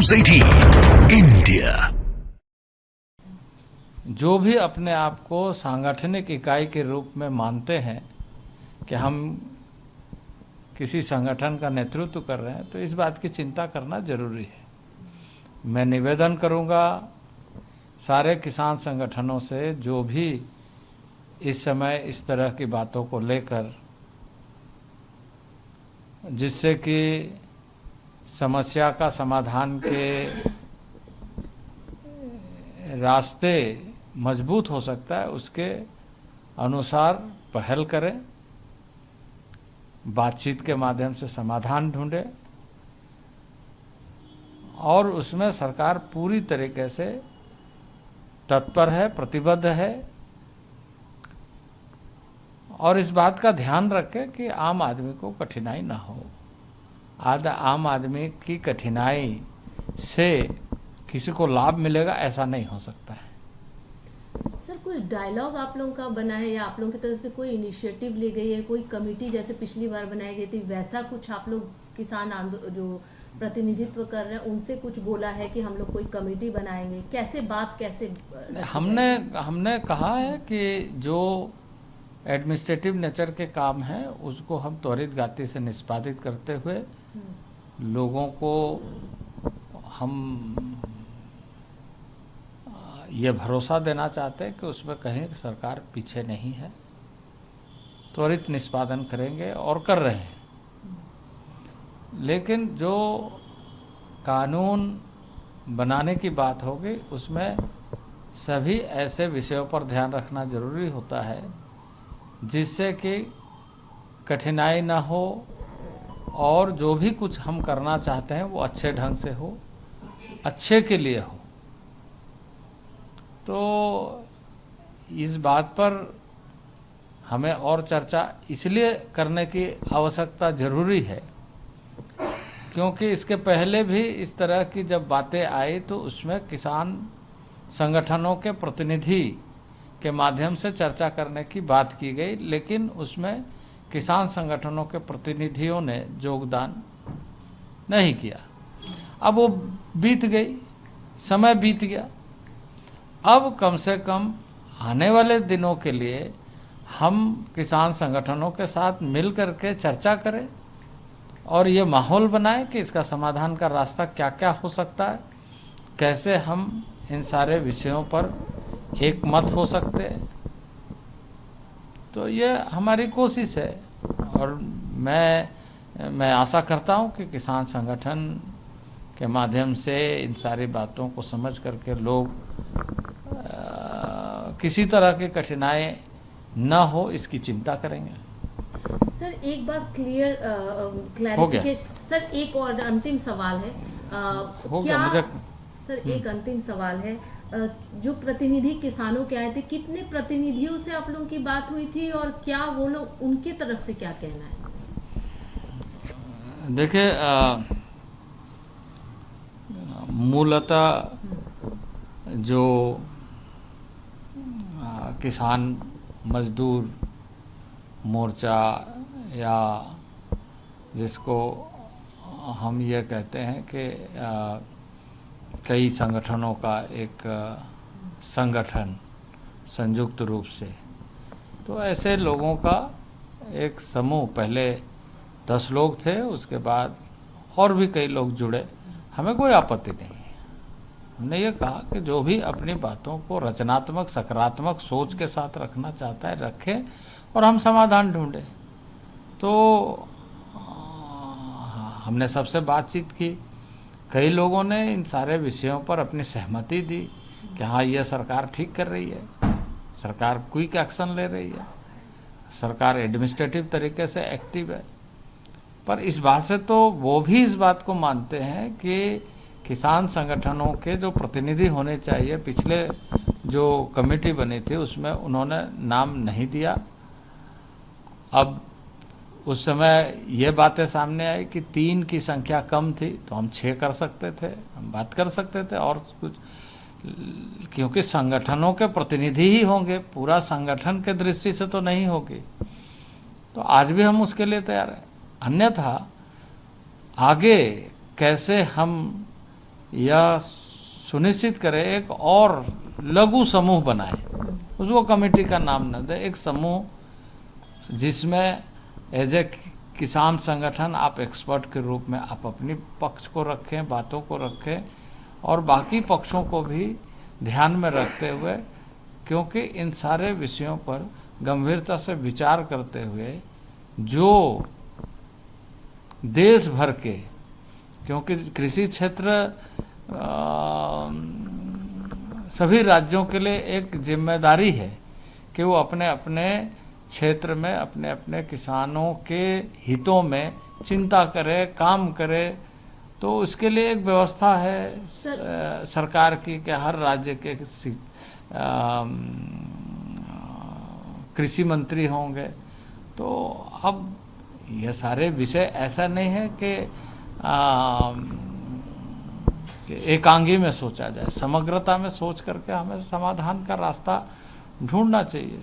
News 18 India. जो भी अपने आप को सांगठनिक इकाई के रूप में मानते हैं कि हम किसी संगठन का नेतृत्व कर रहे हैं, तो इस बात की चिंता करना जरूरी है। मैं निवेदन करूंगा सारे किसान संगठनों से, जो भी इस समय इस तरह की बातों को लेकर, जिससे कि समस्या का समाधान के रास्ते मजबूत हो सकता है, उसके अनुसार पहल करें, बातचीत के माध्यम से समाधान ढूंढे और उसमें सरकार पूरी तरीके से तत्पर है, प्रतिबद्ध है और इस बात का ध्यान रखे कि आम आदमी को कठिनाई ना हो। आम आदमी की कठिनाई से किसी को लाभ मिलेगा, ऐसा नहीं हो सकता है। सर, कुछ डायलॉग आप लोगों का बना है या आप लोगों की तरफ से कोई इनिशिएटिव ली गई है, कोई कमेटी जैसे पिछली बार बनाई गई थी, वैसा कुछ आप लोग किसान जो प्रतिनिधित्व कर रहे हैं उनसे कुछ बोला है कि हम लोग कोई कमेटी बनाएंगे? कैसे बात कैसे हमने कहा है कि जो एडमिनिस्ट्रेटिव नेचर के काम है उसको हम त्वरित गति से निष्पादित करते हुए लोगों को हम ये भरोसा देना चाहते हैं कि उसमें कहीं सरकार पीछे नहीं है, त्वरित निष्पादन करेंगे और कर रहे हैं। लेकिन जो कानून बनाने की बात होगी उसमें सभी ऐसे विषयों पर ध्यान रखना जरूरी होता है जिससे कि कठिनाई ना हो और जो भी कुछ हम करना चाहते हैं वो अच्छे ढंग से हो, अच्छे के लिए हो। तो इस बात पर हमें और चर्चा इसलिए करने की आवश्यकता जरूरी है क्योंकि इसके पहले भी इस तरह की जब बातें आई तो उसमें किसान संगठनों के प्रतिनिधि के माध्यम से चर्चा करने की बात की गई, लेकिन उसमें किसान संगठनों के प्रतिनिधियों ने योगदान नहीं किया। अब वो बीत गई, समय बीत गया। अब कम से कम आने वाले दिनों के लिए हम किसान संगठनों के साथ मिल करके चर्चा करें और ये माहौल बनाएं कि इसका समाधान का रास्ता क्या क्या हो सकता है, कैसे हम इन सारे विषयों पर एक मत हो सकते हैं। तो ये हमारी कोशिश है और मैं आशा करता हूं कि किसान संगठन के माध्यम से इन सारी बातों को समझ करके लोग किसी तरह की कठिनाई न हो इसकी चिंता करेंगे। सर, एक बात क्लैरिफिकेशन। सर, एक और अंतिम सवाल है। सर, एक अंतिम सवाल है। जो प्रतिनिधि किसानों के आए थे, कितने प्रतिनिधियों से आप लोगों की बात हुई थी और क्या वो लोग, उनकी तरफ से क्या कहना है? देखिए, मूलतः जो किसान मजदूर मोर्चा या जिसको हम ये कहते हैं कि कई संगठनों का एक संगठन संयुक्त रूप से, तो ऐसे लोगों का एक समूह, पहले 10 लोग थे, उसके बाद और भी कई लोग जुड़े। हमें कोई आपत्ति नहीं है। हमने ये कहा कि जो भी अपनी बातों को रचनात्मक सकारात्मक सोच के साथ रखना चाहता है रखे और हम समाधान ढूंढे। तो हमने सबसे बातचीत की, कई लोगों ने इन सारे विषयों पर अपनी सहमति दी कि हाँ, ये सरकार ठीक कर रही है, सरकार क्विक एक्शन ले रही है, सरकार एडमिनिस्ट्रेटिव तरीके से एक्टिव है। पर इस बात से तो वो भी इस बात को मानते हैं कि किसान संगठनों के जो प्रतिनिधि होने चाहिए, पिछले जो कमेटी बनी थी उसमें उन्होंने नाम नहीं दिया। अब उस समय ये बातें सामने आई कि 3 की संख्या कम थी तो हम 6 कर सकते थे, हम बात कर सकते थे और कुछ, क्योंकि संगठनों के प्रतिनिधि ही होंगे, पूरा संगठन के दृष्टि से तो नहीं होगी। तो आज भी हम उसके लिए तैयार हैं। अन्यथा आगे कैसे हम यह सुनिश्चित करे एक और लघु समूह बनाए, उसको कमेटी का नाम न दे, एक समूह जिसमें एज ए किसान संगठन आप एक्सपर्ट के रूप में आप अपनी पक्ष को रखें, बातों को रखें और बाकी पक्षों को भी ध्यान में रखते हुए, क्योंकि इन सारे विषयों पर गंभीरता से विचार करते हुए जो देश भर के, क्योंकि कृषि क्षेत्र सभी राज्यों के लिए एक जिम्मेदारी है कि वो अपने अपने क्षेत्र में अपने अपने किसानों के हितों में चिंता करे, काम करे। तो उसके लिए एक व्यवस्था है सरकार की कि हर राज्य के कृषि मंत्री होंगे। तो अब ये सारे विषय ऐसा नहीं है कि एकांगी में सोचा जाए, समग्रता में सोच करके हमें समाधान का रास्ता ढूंढना चाहिए।